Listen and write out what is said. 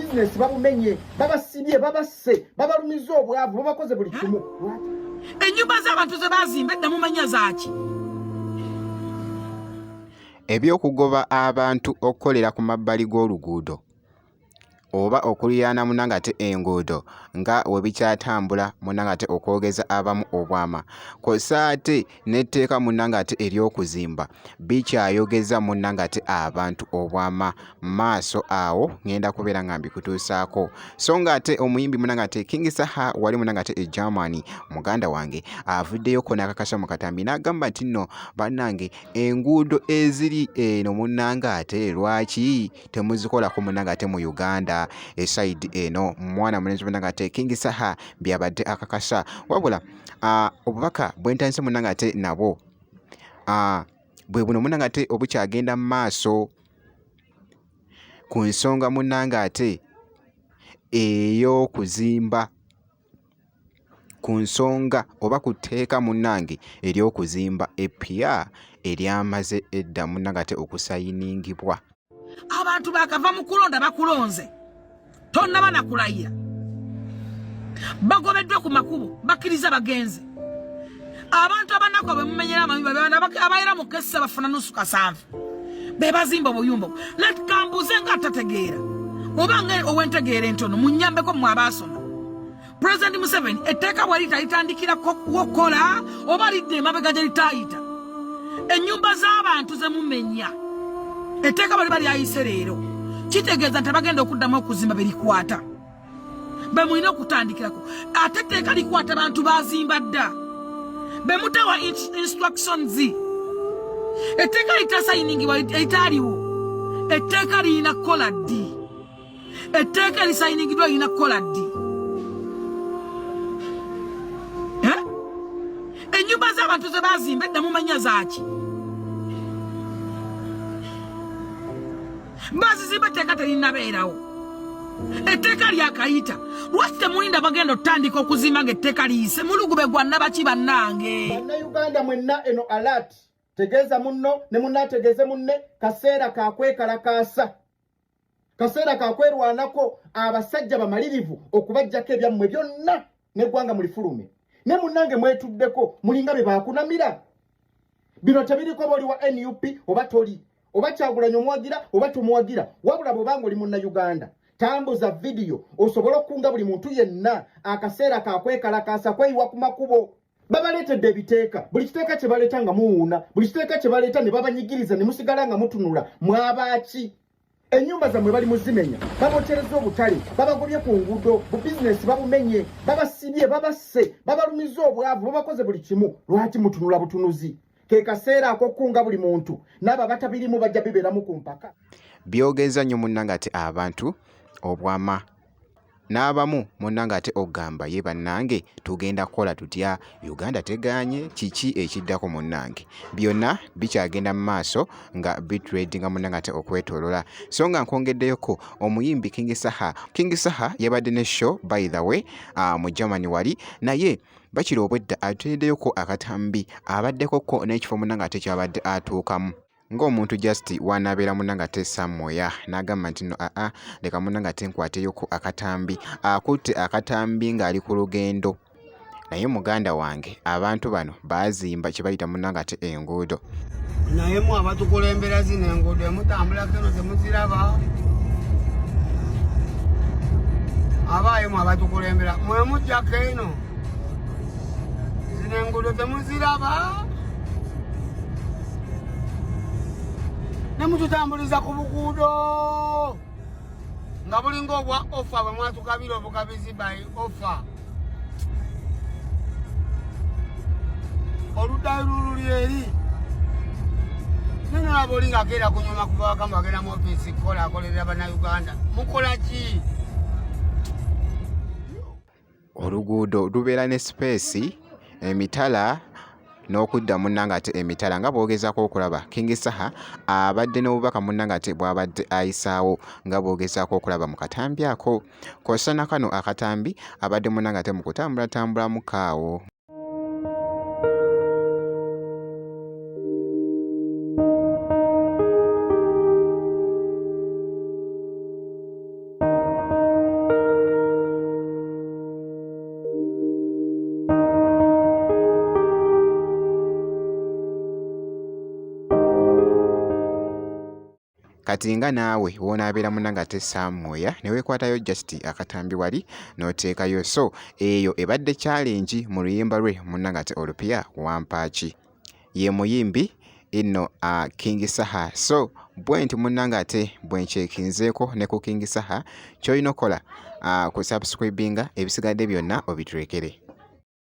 business babumenye babasibye babasse babalumiza obwavu babakoze buli kimu. Ennyumba z'abantu ze bazimba edda mumanya zaaki? Ebyokugoba abantu okukolera ku mabbali g'oluguudo oba okuliraana munangate enguudo nga we bikyatambula munangate okwogeza abamu obwama kw'ossa ate n'etteeka munangate ery'okuzimba bikyayogeza munangate abantu obwama maaso awo ngenda kubeera nga mbikutuusaako so nga ate omuyimbi munangate King Saha wali munangate e Germany muganda wange avuddeyo ko n'akakasa mu katambi n'agamba nti nno bannange enguudo eziri eno munangate lwaki temuzikolako munangate mu Uganda eside eno mwana mulenzi munangate King Saha byabadde akakasa wabula obubaka bwentandise munangate nabo bwe buno munangate obukyagenda mu maaso ku nsonga munangate ey'okuzimba ku nsonga oba ku tteeka munnange ery'okuzimba eppya eryamaze edda munangate okusayiningibwa. Abantu bakava mu kulonda bakulonze tonna banakulayira bagobeddwa ku makubo bakkiriza bagenzi abantu abanako bemumenyera amabiba abayera mu kesa bafuna nusu kasanvu bebazimba obuyumba letkambuze nga atategeera obange owentegeera entono munyambeko mwe abaasoma President Museveni etteeka bwali talitandikira wokola oba lidde emabega gye litayita ennyumba z'abantu ze mumenya etteeka bali balyayise leero kitegeeza nti bagenda okuddamu okuzimba berikwata be mulina okutandikirako ate etteeka likwata abantu bazimba dda be mutawa instructions etteeka litasayiningibwa eritaaliwo etteeka lirina kukola ddi etteeka erisayiningibwa lirina kukola ddi ennyumba z'abantu ze bazimba edda mumanya zaaki bazizimba etteeka terinabeerawo etteeka lyakayita lwaki temulinda bagenda otandika okuzimba ng'etteeka liyise mulugube gwa nnabaki bannange bannayuganda mwenna eno alert tegeeza munno ne munna ategeeze munne kaseera kakwekalakaasa kaseera kakwerwanako abasajja bamalirivu okubajjako ebyammwe byonna n'eggwanga mulifulume ne munnange mwetuddeko mulinga be bakunamira bino tebiriko boli wa NUP oba toli oba Kyagulanyi omuwagira oba tumuwagira wabula bw'obanga oli munnayuganda tambuza video osobola okunga buli muntu yenna akaseera kakwekalakaasa kweyiwa ku makubo babaleetedde ebiteeka buli kiteeka kye baleeta nga muwuuna buli kiteeka kye baleeta ne babanyigiriza ne musigala nga mutunula mwabaaki ennyumba zammwe bali muzimenya babotereza obutale babagobye ku nguudo bu bizinesi babumenye babasibye babasse babalumiza obwavu babakoze buli kimu lwaki mutunula butunuzi ke kaseera ak'okunga buli muntu n'abo abatabirimu bajja bibeeramu ku mpaka byogeza nnyo munnangate abantu obwama n'abamu munnangate ogamba ye bannange tugenda kukola tutya Uganda teganye kiki ekiddako munnange byonna bikyagenda mu maaso nga bitradinga munnangate okwetolola so nga nkongeddeyoko omuyimbi King Saha yabadde ne show by the way mu Germany wali naye bakiri obwedda atendeyoko akatambi abaddekoko n'ekifo munnangate kyabadde atuukamu ng'omuntu just wanabeera munnangate Samoya n'agamba nti no leka munnangate nkwateyoko akatambi akutte akatambi ng'ali ku lugendo naye muganda wange abantu bano baazimba kye bayita munnangate enguudo naye mu abatukulembera zino enguudo emutambulako eno temuziraba abaayo mu abatukulembera mwe mujjako eno zino enguudo temuziraba nemututambuliza ku buguudo nga bulinga obwa ofa bwe mwatukabira obugabizi by ofa oluddayo lululi eri nenolaba olinga akeera kunyuma kuva wakamba agenda mu ofiisi kukola akolerera bannayuganda mukola ki oluguudo lubeera ne space emitala n'okudda munnangate emitala nga bw'ogezaako okulaba King Saha abadde n'obubaka munnangate bw'abadde ayisaawo nga bw'ogezaako okulaba mu katambi ako kw'ossa na kano akatambi abadde munnangate mu kutambulatambulamu kaawo. kati nga naawe wonaabeera munnanga ate Samoya ne weekwatayo just akatambi wali n'oteekayo. So eyo ebadde challenge mu luyimba lwe munnanga ate Olupya Wampaaki, ye muyimbi ino King Saha. So bwenti munnanga ate bwenkyekinzeeko ne ku King Saha ky'olina okola ku subscribinga, ebisigadde byonna obiturekere.